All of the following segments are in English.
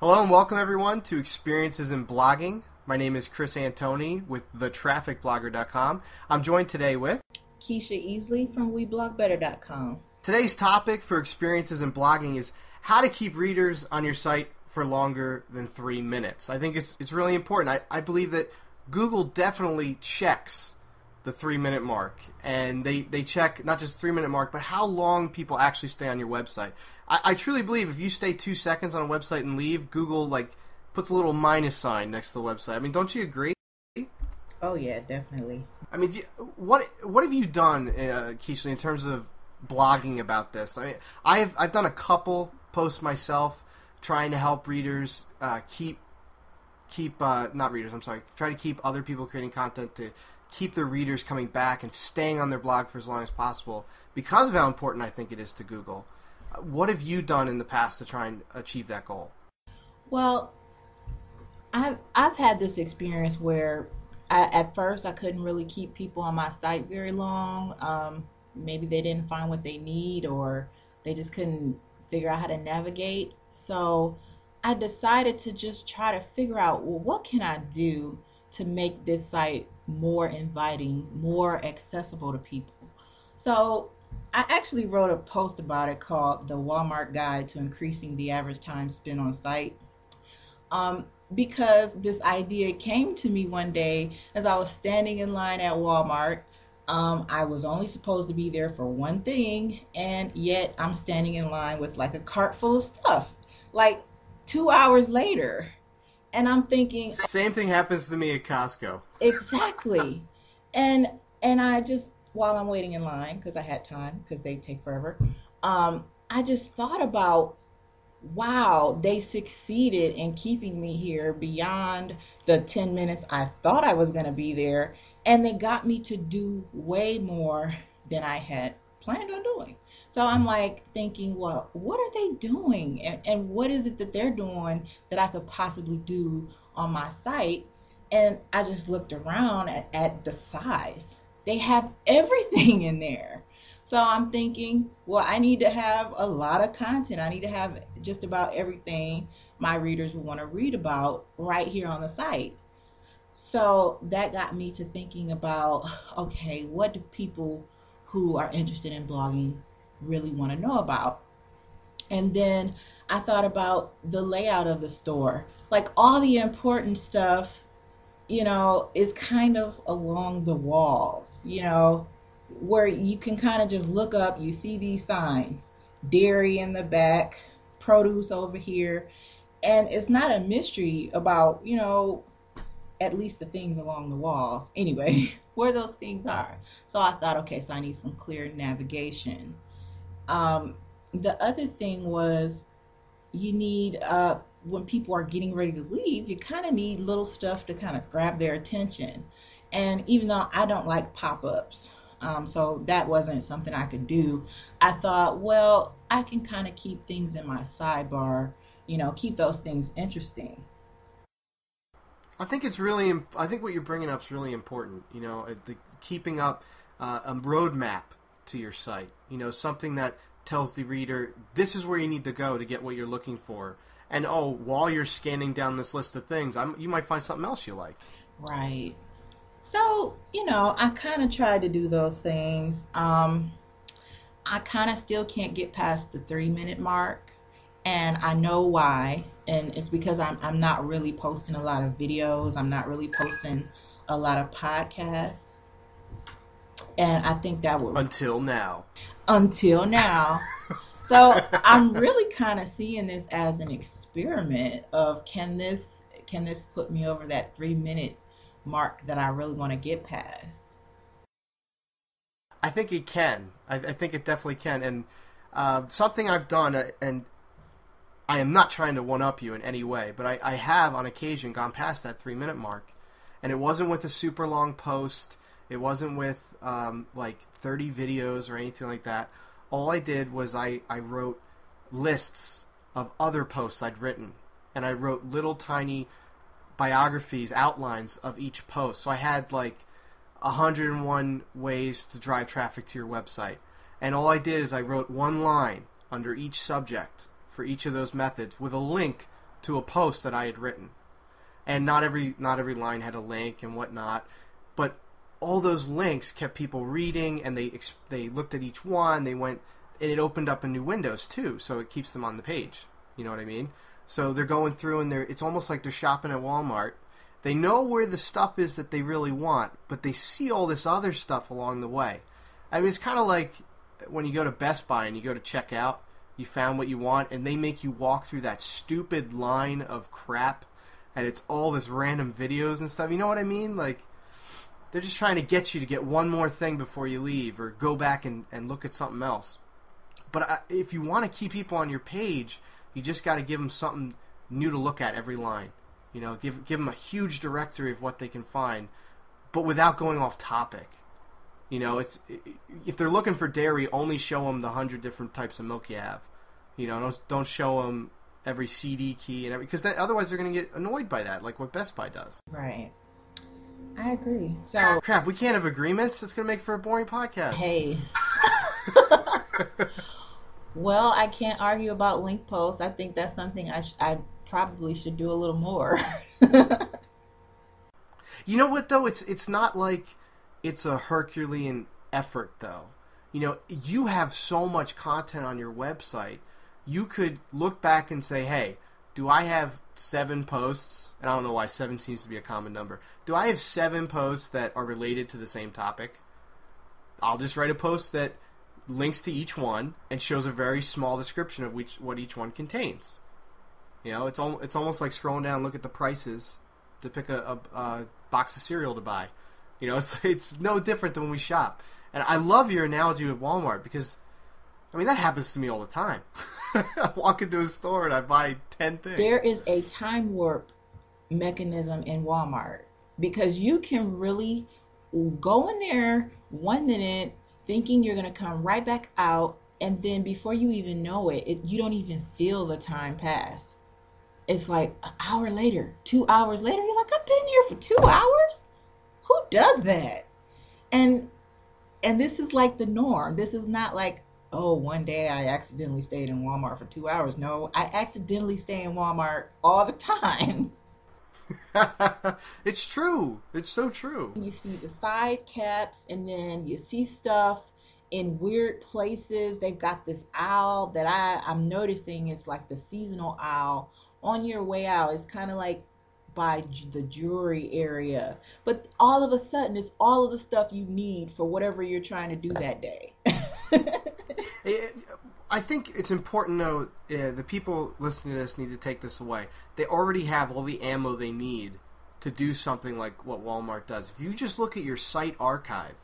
Hello and welcome everyone to Experiences in Blogging. My name is Chris Antoni with thetrafficblogger.com. I'm joined today with Keisha Easley from WeBlogBetter.com. Today's topic for Experiences in Blogging is how to keep readers on your site for longer than 3 minutes. I think it's really important. I believe that Google definitely checks the 3-minute mark, and they check not just the 3-minute mark, but how long people actually stay on your website. I truly believe if you stay 2 seconds on a website and leave, Google puts a little minus sign next to the website. I mean, don't you agree? Oh yeah, definitely. I mean, what have you done, Keisha, in terms of blogging about this? I mean, I've done a couple posts myself, trying to help readers try to keep other people creating content to keep their readers coming back and staying on their blog for as long as possible because of how important I think it is to Google. What have you done in the past to try and achieve that goal? Well, I've had this experience where at first I couldn't really keep people on my site very long. Maybe they didn't find what they need, or they just couldn't figure out how to navigate. So I decided to just try to figure out, well, what can I do to make this site more inviting, more accessible to people? So I actually wrote a post about it called The Walmart Guide to Increasing the Average Time Spent on Site. Because this idea came to me one day as I was standing in line at Walmart. I was only supposed to be there for one thing, and yet I'm standing in line with like a cart full of stuff, like 2 hours later. And I'm thinking, same thing happens to me at Costco. Exactly. And I just, while I'm waiting in line, because I had time, because they take forever, I just thought about, wow, they succeeded in keeping me here beyond the 10 minutes I thought I was going to be there, and they got me to do way more than I had planned on doing. So I'm like thinking, well, what are they doing? And what is it that they're doing that I could possibly do on my site? And I just looked around at the size. They have everything in there. So I'm thinking, well, I need to have a lot of content. I need to have just about everything my readers will want to read about right here on the site. So that got me to thinking about, okay, what do people who are interested in blogging really want to know about? And then I thought about the layout of the store. Like all the important stuff, is kind of along the walls, where you can kind of just look up, you see these signs, dairy in the back, produce over here, and it's not a mystery about, at least the things along the walls, anyway, where those things are. So I thought, okay, so I need some clear navigation. The other thing was you need, when people are getting ready to leave, you kind of need little stuff to kind of grab their attention. And even though I don't like pop-ups, so that wasn't something I could do, I thought, well, I can kind of keep things in my sidebar, keep those things interesting. I think what you're bringing up is really important. Keeping up a roadmap to your site. Something that tells the reader this is where you need to go to get what you're looking for. And while you're scanning down this list of things, you might find something else you like. Right. So I kind of tried to do those things. I kind of still can't get past the 3-minute mark. And I know why, and it's because I'm not really posting a lot of videos. I'm not really posting a lot of podcasts, and I think that would until now. So I'm really kind of seeing this as an experiment of can this put me over that 3-minute mark that I really want to get past. I think it can. I think it definitely can, and something I've done, and I am not trying to one-up you in any way, but I have on occasion gone past that 3-minute mark, and it wasn't with a super long post. It wasn't with 30 videos or anything like that. All I did was I wrote lists of other posts I'd written, and I wrote little tiny biographies, outlines of each post. So I had 101 ways to drive traffic to your website, and all I did is I wrote one line under each subject for each of those methods with a link to a post that I had written, and not every line had a link and whatnot, but all those links kept people reading, and they looked at each one. They went, and it opened up in new windows too, so it keeps them on the page. You know what I mean? So they're going through, and it's almost like they're shopping at Walmart. They know where the stuff is that they really want, but they see all this other stuff along the way. I mean, it's kind of like when you go to Best Buy and you go to check out, you found what you want, and they make you walk through that stupid line of crap, and it's all this random videos and stuff. You know what I mean? Like, they're just trying to get you to get one more thing before you leave, or go back and look at something else. But if you want to keep people on your page, you just got to give them something new to look at every line. You know, give them a huge directory of what they can find, but without going off topic. You know, if they're looking for dairy, only show them the 100 different types of milk you have. You know, don't show them every CD key and because otherwise they're going to get annoyed by that, like what Best Buy does. Right. I agree. So crap, we can't have agreements. It's going to make for a boring podcast. Hey. Well, I can't argue about link posts. I think that's something I probably should do a little more. You know what, though? It's not like it's a Herculean effort, though. You know, you have so much content on your website. You could look back and say, hey, do I have 7 posts? And I don't know why 7 seems to be a common number. Do I have 7 posts that are related to the same topic? I'll just write a post that links to each one and shows a very small description of what each one contains. You know, it's almost like scrolling down and look at the prices to pick a box of cereal to buy. You know, it's no different than when we shop. And I love your analogy with Walmart because, I mean, that happens to me all the time. I walk into a store and I buy 10 things. There is a time warp mechanism in Walmart because you can really go in there 1 minute thinking you're going to come right back out, and then before you even know it, you don't even feel the time pass. It's like an hour later, 2 hours later, you're like, I've been here for 2 hours? Who does that? And this is like the norm. This is not like, oh, one day I accidentally stayed in Walmart for 2 hours. No, I accidentally stay in Walmart all the time. It's true. It's so true. You see the side caps, and then you see stuff in weird places. They've got this aisle that I'm noticing is like the seasonal aisle. On your way out, it's kind of like by the jewelry area. But all of a sudden, it's all of the stuff you need for whatever you're trying to do that day. I think it's important, though, the people listening to this need to take this away. They already have all the ammo they need to do something like what Walmart does. If you just look at your site archive,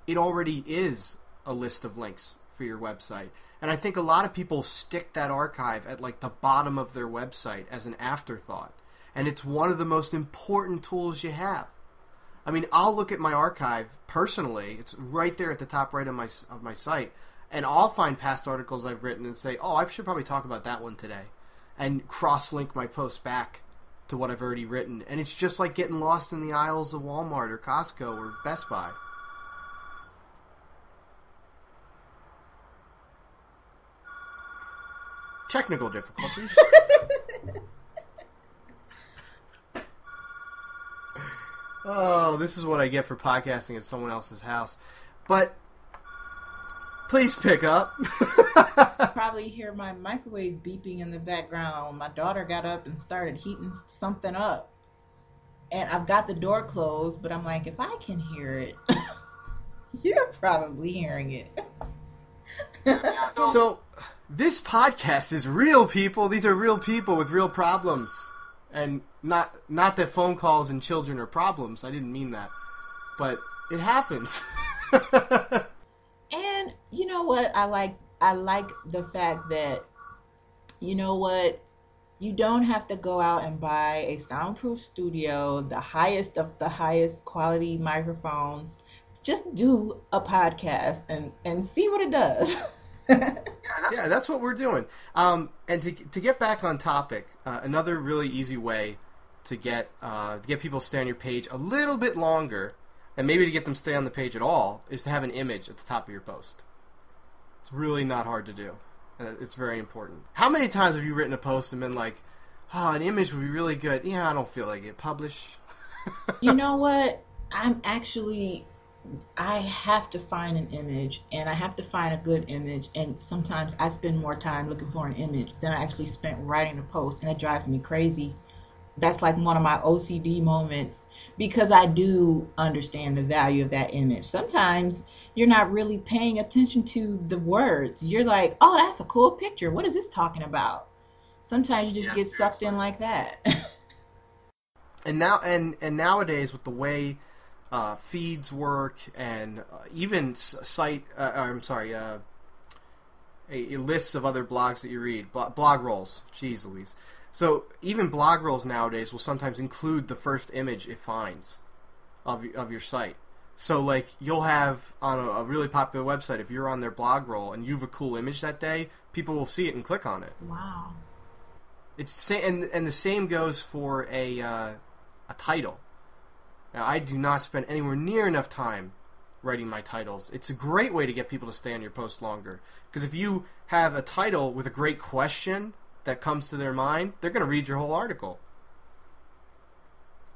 it already is a list of links for your website. And I think a lot of people stick that archive at like the bottom of their website as an afterthought. And it's one of the most important tools you have. I mean, I'll look at my archive personally. It's right there at the top right of my site. And I'll find past articles I've written and say, oh, I should probably talk about that one today. And cross-link my post back to what I've already written. And it's just like getting lost in the aisles of Walmart or Costco or Best Buy. Technical difficulties. Oh, this is what I get for podcasting at someone else's house. But please pick up. Probably hear my microwave beeping in the background. My daughter got up and started heating something up. And I've got the door closed, but I'm like, if I can hear it, you're probably hearing it. So, this podcast is real, people. These are real people with real problems. And not that phone calls and children are problems. I didn't mean that. But it happens. And you know what? I like the fact that, you know what? You don't have to go out and buy a soundproof studio, the highest of the highest quality microphones. Just do a podcast and see what it does. Yeah, that's what we're doing. And to get back on topic, another really easy way to get people to stay on your page a little bit longer, and maybe to get them to stay on the page at all, is to have an image at the top of your post. It's really not hard to do. It's very important. How many times have you written a post and been like, oh, an image would be really good. Yeah, I don't feel like it. Publish. You know what? I have to find an image and I have to find a good image. And sometimes I spend more time looking for an image than I actually spent writing the post. And it drives me crazy. That's like one of my OCD moments because I do understand the value of that image. Sometimes you're not really paying attention to the words. You're like, oh, that's a cool picture. What is this talking about? Sometimes you just Yeah, get sucked in seriously. like that. And now and nowadays with the way feeds work and even site I'm sorry a lists of other blogs that you read, blog rolls. Jeez Louise. So even blog rolls nowadays will sometimes include the first image it finds of your site. So like you'll have on a really popular website, if you're on their blog roll and you have a cool image that day, people will see it and click on it. Wow. And the same goes for a title. Now I do not spend anywhere near enough time writing my titles. It's a great way to get people to stay on your post longer. Because if you have a title with a great question that comes to their mind, they're going to read your whole article.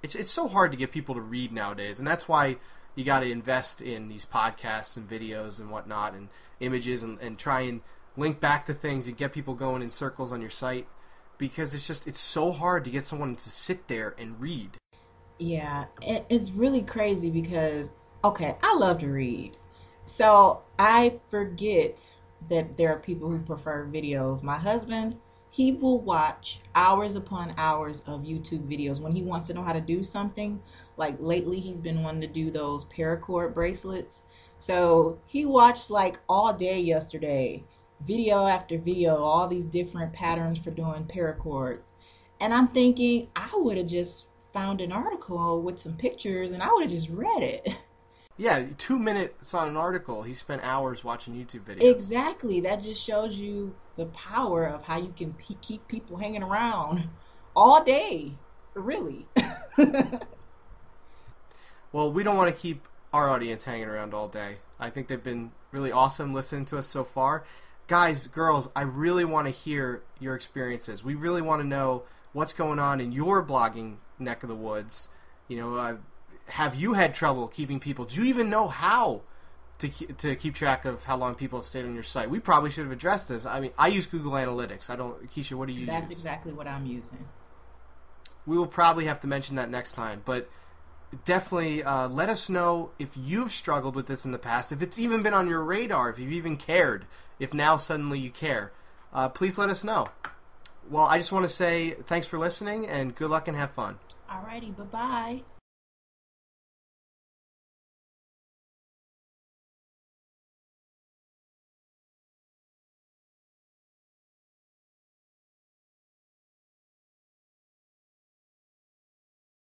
It's so hard to get people to read nowadays, and that's why you got to invest in these podcasts and videos and whatnot and images and try and link back to things and get people going in circles on your site, because it's so hard to get someone to sit there and read. Yeah, it's really crazy because, okay, I love to read. So I forget that there are people who prefer videos. My husband, he will watch hours upon hours of YouTube videos when he wants to know how to do something. Like lately, he's been wanting to do those paracord bracelets. So he watched like all day yesterday, video after video, all these different patterns for doing paracords. And I'm thinking, I would have just found an article with some pictures and I would have just read it. Yeah, 2 minutes on an article. He spent hours watching YouTube videos. Exactly. That just shows you the power of how you can keep people hanging around all day. Really. Well, we don't want to keep our audience hanging around all day. I think they've been really awesome listening to us so far. Guys, girls, I really want to hear your experiences. We really want to know what's going on in your blogging neck of the woods. You know, have you had trouble keeping people? Do you even know how to keep track of how long people have stayed on your site? We probably should have addressed this. I mean, I use Google Analytics. I don't, Keisha, what do you That's use? exactly what I'm using. We will probably have to mention that next time, but definitely let us know if you've struggled with this in the past, if it's even been on your radar, if you've even cared, if now suddenly you care. Please let us know. Well, I just want to say thanks for listening, and good luck and have fun. Alrighty, bye-bye.